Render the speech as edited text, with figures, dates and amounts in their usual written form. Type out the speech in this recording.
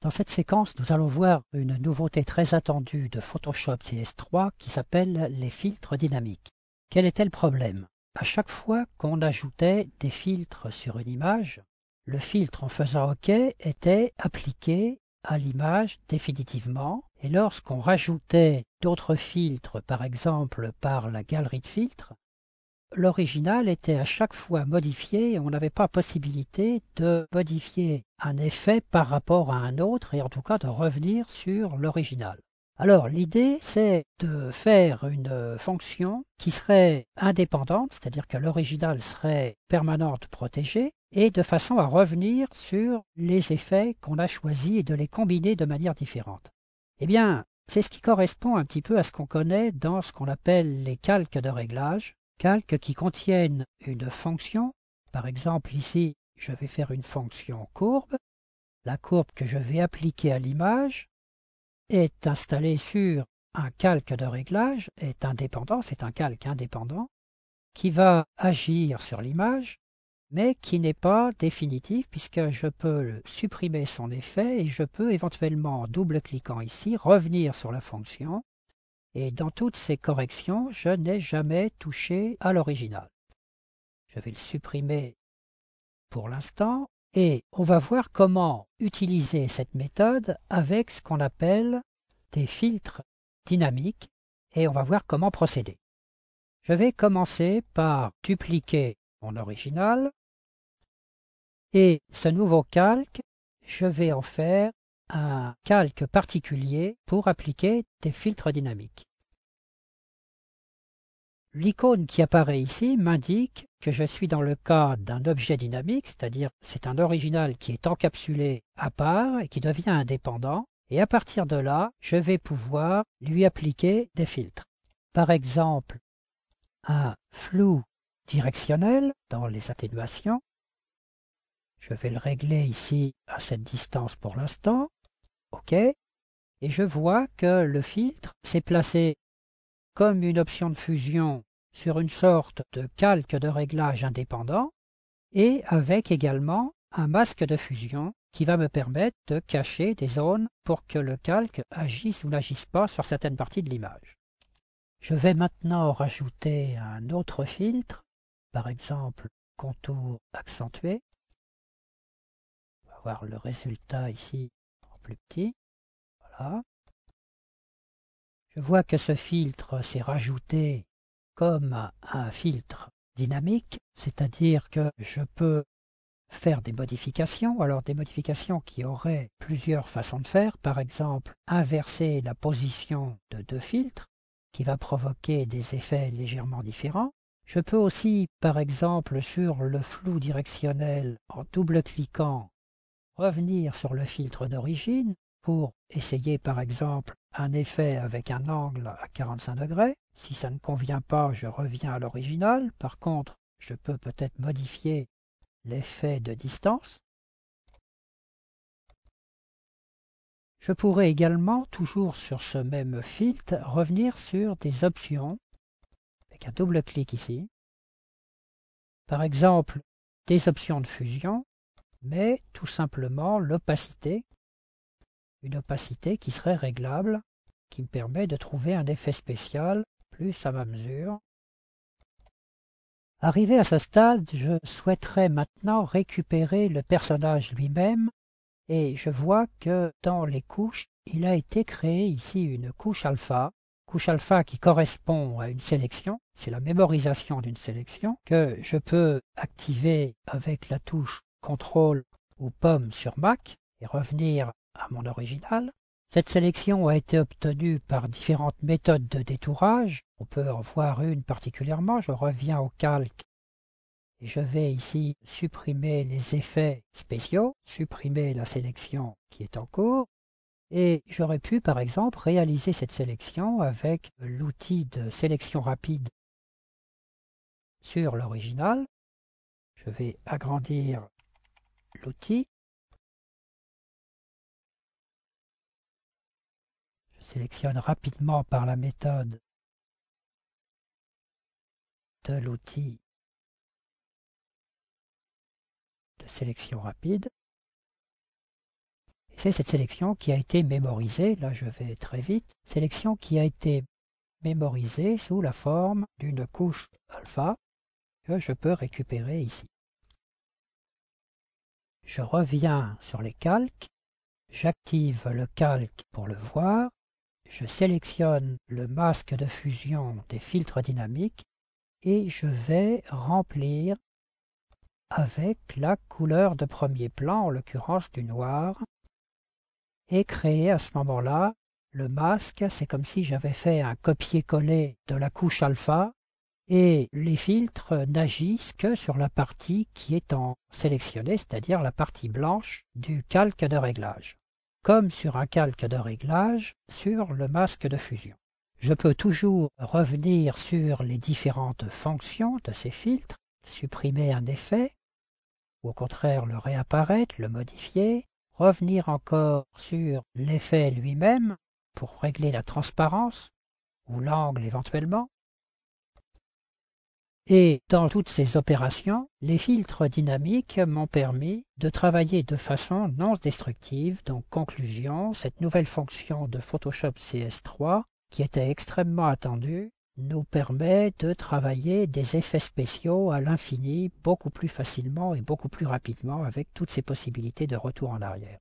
Dans cette séquence, nous allons voir une nouveauté très attendue de Photoshop CS3 qui s'appelle les filtres dynamiques. Quel était le problème? À chaque fois qu'on ajoutait des filtres sur une image, le filtre en faisant OK était appliqué à l'image définitivement, et lorsqu'on rajoutait d'autres filtres, par exemple par la galerie de filtres, l'original était à chaque fois modifié et on n'avait pas possibilité de modifier un effet par rapport à un autre et en tout cas de revenir sur l'original. Alors l'idée c'est de faire une fonction qui serait indépendante, c'est-à-dire que l'original serait permanente protégée et de façon à revenir sur les effets qu'on a choisis et de les combiner de manière différente. Eh bien, c'est ce qui correspond un petit peu à ce qu'on connaît dans ce qu'on appelle les calques de réglage. Calques qui contiennent une fonction. Par exemple, ici, je vais faire une fonction courbe. La courbe que je vais appliquer à l'image est installée sur un calque de réglage, est indépendant, c'est un calque indépendant, qui va agir sur l'image, mais qui n'est pas définitif puisque je peux supprimer son effet et je peux éventuellement, en double-cliquant ici, revenir sur la fonction. Et dans toutes ces corrections, je n'ai jamais touché à l'original. Je vais le supprimer pour l'instant et on va voir comment utiliser cette méthode avec ce qu'on appelle des filtres dynamiques et on va voir comment procéder. Je vais commencer par dupliquer mon original et ce nouveau calque, je vais en faire un calque particulier pour appliquer des filtres dynamiques. L'icône qui apparaît ici m'indique que je suis dans le cas d'un objet dynamique, c'est-à-dire c'est un original qui est encapsulé à part et qui devient indépendant, et à partir de là, je vais pouvoir lui appliquer des filtres. Par exemple, un flou directionnel dans les atténuations. Je vais le régler ici à cette distance pour l'instant. OK. Et je vois que le filtre s'est placé comme une option de fusion sur une sorte de calque de réglage indépendant et avec également un masque de fusion qui va me permettre de cacher des zones pour que le calque agisse ou n'agisse pas sur certaines parties de l'image. Je vais maintenant rajouter un autre filtre, par exemple contour accentué. On va voir le résultat ici en plus petit. Voilà. Je vois que ce filtre s'est rajouté comme un filtre dynamique, c'est-à-dire que je peux faire des modifications, alors des modifications qui auraient plusieurs façons de faire, par exemple inverser la position de deux filtres, qui va provoquer des effets légèrement différents. Je peux aussi, par exemple, sur le flou directionnel, en double-cliquant, revenir sur le filtre d'origine pour essayer par exemple un effet avec un angle à 45 degrés. Si ça ne convient pas, je reviens à l'original. Par contre, je peux peut-être modifier l'effet de distance. Je pourrais également, toujours sur ce même filtre, revenir sur des options avec un double clic ici. Par exemple, des options de fusion, mais tout simplement l'opacité. Une opacité qui serait réglable, qui me permet de trouver un effet spécial plus à ma mesure. Arrivé à ce stade, je souhaiterais maintenant récupérer le personnage lui-même et je vois que dans les couches, il a été créé ici une couche alpha qui correspond à une sélection, c'est la mémorisation d'une sélection que je peux activer avec la touche CTRL ou pomme sur Mac et revenir à mon original. Cette sélection a été obtenue par différentes méthodes de détourage. On peut en voir une particulièrement. Je reviens au calque et je vais ici supprimer les effets spéciaux, supprimer la sélection qui est en cours. Et j'aurais pu par exemple réaliser cette sélection avec l'outil de sélection rapide sur l'original. Je vais agrandir l'outil. Je sélectionne rapidement par la méthode de l'outil de sélection rapide. C'est cette sélection qui a été mémorisée, là je vais très vite, sélection qui a été mémorisée sous la forme d'une couche alpha que je peux récupérer ici. Je reviens sur les calques, j'active le calque pour le voir, je sélectionne le masque de fusion des filtres dynamiques et je vais remplir avec la couleur de premier plan, en l'occurrence du noir, et créer à ce moment-là le masque. C'est comme si j'avais fait un copier-coller de la couche alpha et les filtres n'agissent que sur la partie qui est en sélectionnée, c'est-à-dire la partie blanche du calque de réglage, comme sur un calque de réglage sur le masque de fusion. Je peux toujours revenir sur les différentes fonctions de ces filtres, supprimer un effet, ou au contraire le réapparaître, le modifier, revenir encore sur l'effet lui-même pour régler la transparence ou l'angle éventuellement. Et dans toutes ces opérations, les filtres dynamiques m'ont permis de travailler de façon non destructive. Donc conclusion, cette nouvelle fonction de Photoshop CS3 qui était extrêmement attendue nous permet de travailler des effets spéciaux à l'infini beaucoup plus facilement et beaucoup plus rapidement avec toutes ces possibilités de retour en arrière.